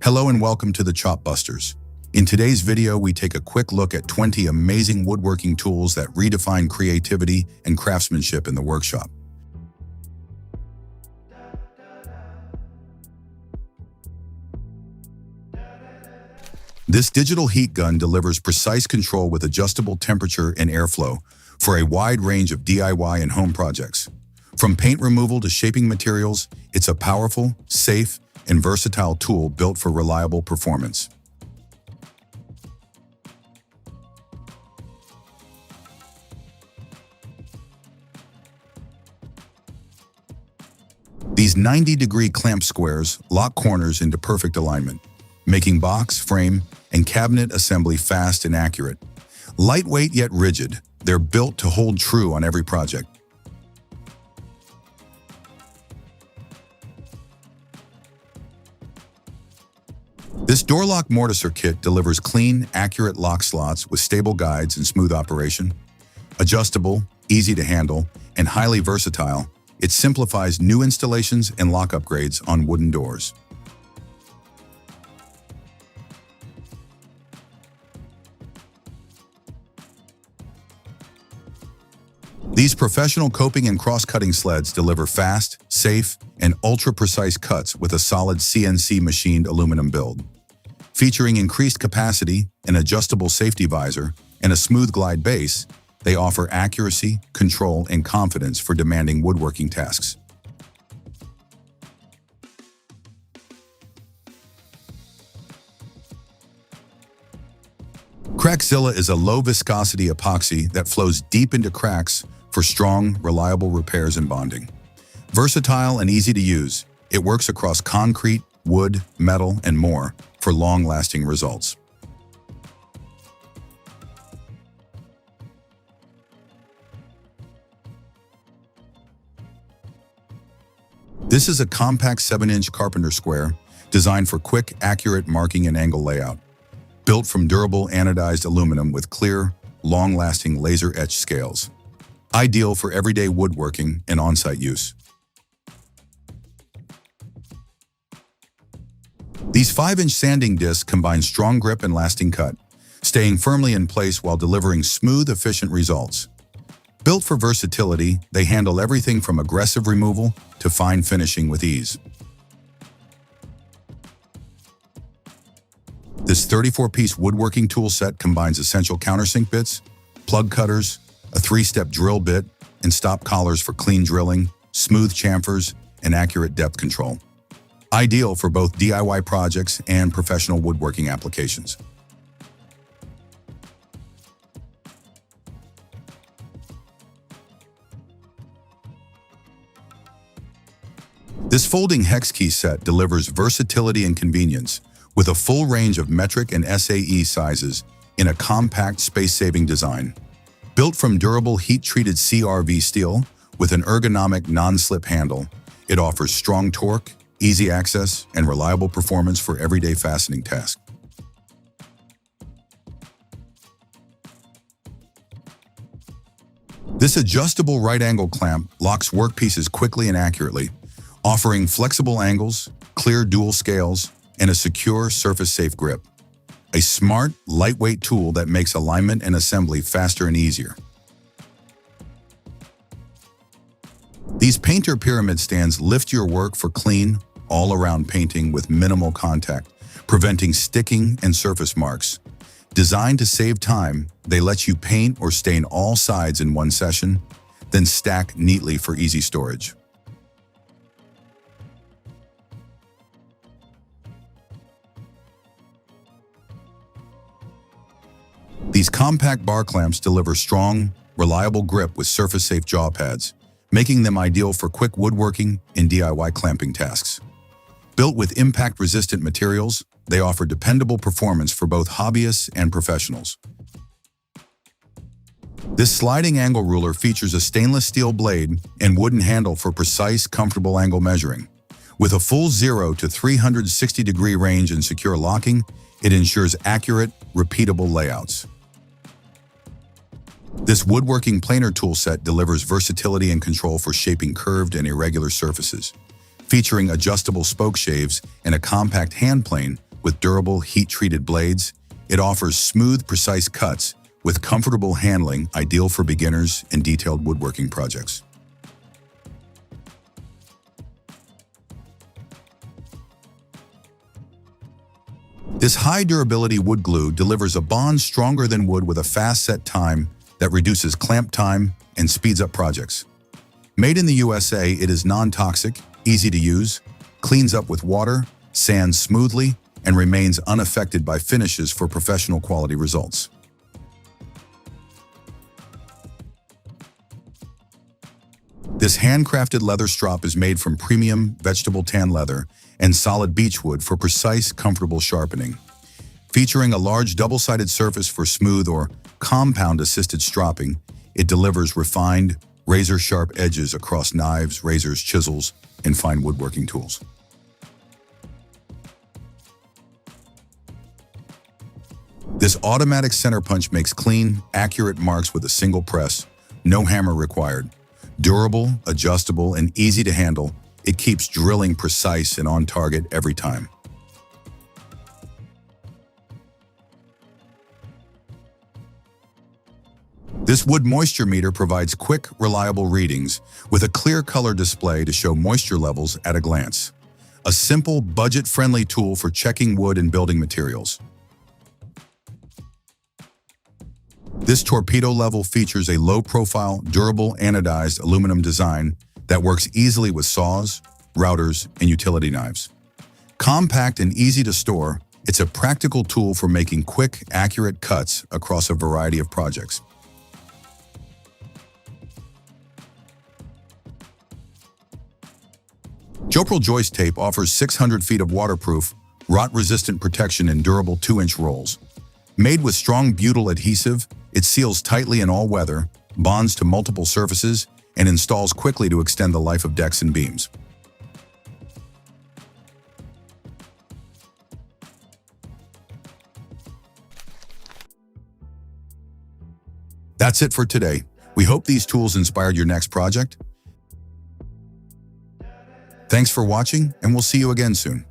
Hello and welcome to the Chop Busters. In today's video, we take a quick look at 20 amazing woodworking tools that redefine creativity and craftsmanship in the workshop. This digital heat gun delivers precise control with adjustable temperature and airflow for a wide range of DIY and home projects. From paint removal to shaping materials, it's a powerful, safe, and versatile tool built for reliable performance. These 90-degree clamp squares lock corners into perfect alignment, making box, frame, and cabinet assembly fast and accurate. Lightweight yet rigid, they're built to hold true on every project. This door lock mortiser kit delivers clean, accurate lock slots with stable guides and smooth operation. Adjustable, easy to handle, and highly versatile, it simplifies new installations and lock upgrades on wooden doors. These professional coping and cross-cutting sleds deliver fast, safe, and ultra-precise cuts with a solid CNC machined aluminum build. Featuring increased capacity, an adjustable safety visor, and a smooth glide base, they offer accuracy, control, and confidence for demanding woodworking tasks. Crackzilla is a low-viscosity epoxy that flows deep into cracks for strong, reliable repairs and bonding. Versatile and easy to use, it works across concrete, wood, metal, and more for long-lasting results. This is a compact 7-inch carpenter square designed for quick, accurate marking and angle layout. Built from durable anodized aluminum with clear, long-lasting laser-etched scales. Ideal for everyday woodworking and on-site use. These 5-inch sanding discs combine strong grip and lasting cut, staying firmly in place while delivering smooth, efficient results. Built for versatility, they handle everything from aggressive removal to fine finishing with ease. This 34-piece woodworking tool set combines essential countersink bits, plug cutters, a 3-step drill bit, and stop collars for clean drilling, smooth chamfers, and accurate depth control. Ideal for both DIY projects and professional woodworking applications. This folding Hex Key Set delivers versatility and convenience with a full range of metric and SAE sizes in a compact, space-saving design. Built from durable heat-treated CRV steel with an ergonomic non-slip handle, it offers strong torque, easy access, and reliable performance for everyday fastening tasks. This adjustable right-angle clamp locks workpieces quickly and accurately, offering flexible angles, clear dual scales, and a secure, surface-safe grip. A smart, lightweight tool that makes alignment and assembly faster and easier. These painter pyramid stands lift your work for clean, all-around painting with minimal contact, preventing sticking and surface marks. Designed to save time, they let you paint or stain all sides in one session, then stack neatly for easy storage. These compact bar clamps deliver strong, reliable grip with surface-safe jaw pads, making them ideal for quick woodworking and DIY clamping tasks. Built with impact-resistant materials, they offer dependable performance for both hobbyists and professionals. This sliding angle ruler features a stainless steel blade and wooden handle for precise, comfortable angle measuring. With a full 0 to 360-degree range and secure locking, it ensures accurate, repeatable layouts. This woodworking planer tool set delivers versatility and control for shaping curved and irregular surfaces. Featuring adjustable spoke shaves and a compact hand plane, with durable, heat-treated blades, it offers smooth, precise cuts with comfortable handling, ideal for beginners and detailed woodworking projects. This high-durability wood glue delivers a bond stronger than wood with a fast set time that reduces clamp time and speeds up projects. Made in the USA, it is non-toxic, easy to use, cleans up with water, sands smoothly, and remains unaffected by finishes for professional quality results. This handcrafted leather strop is made from premium vegetable tan leather and solid beechwood for precise, comfortable sharpening. Featuring a large double-sided surface for smooth or compound-assisted stropping, it delivers refined, razor-sharp edges across knives, razors, chisels, and fine woodworking tools. This automatic center punch makes clean, accurate marks with a single press, no hammer required. Durable, adjustable, and easy to handle, it keeps drilling precise and on target every time. This wood moisture meter provides quick, reliable readings with a clear color display to show moisture levels at a glance. A simple, budget-friendly tool for checking wood and building materials. This Torpedo Level features a low-profile, durable, anodized aluminum design that works easily with saws, routers, and utility knives. Compact and easy to store, it's a practical tool for making quick, accurate cuts across a variety of projects. Joist Tape offers 600 feet of waterproof, rot-resistant protection in durable 2-inch rolls. Made with strong butyl adhesive, it seals tightly in all weather, bonds to multiple surfaces, and installs quickly to extend the life of decks and beams. That's it for today. We hope these tools inspired your next project. Thanks for watching, and we'll see you again soon.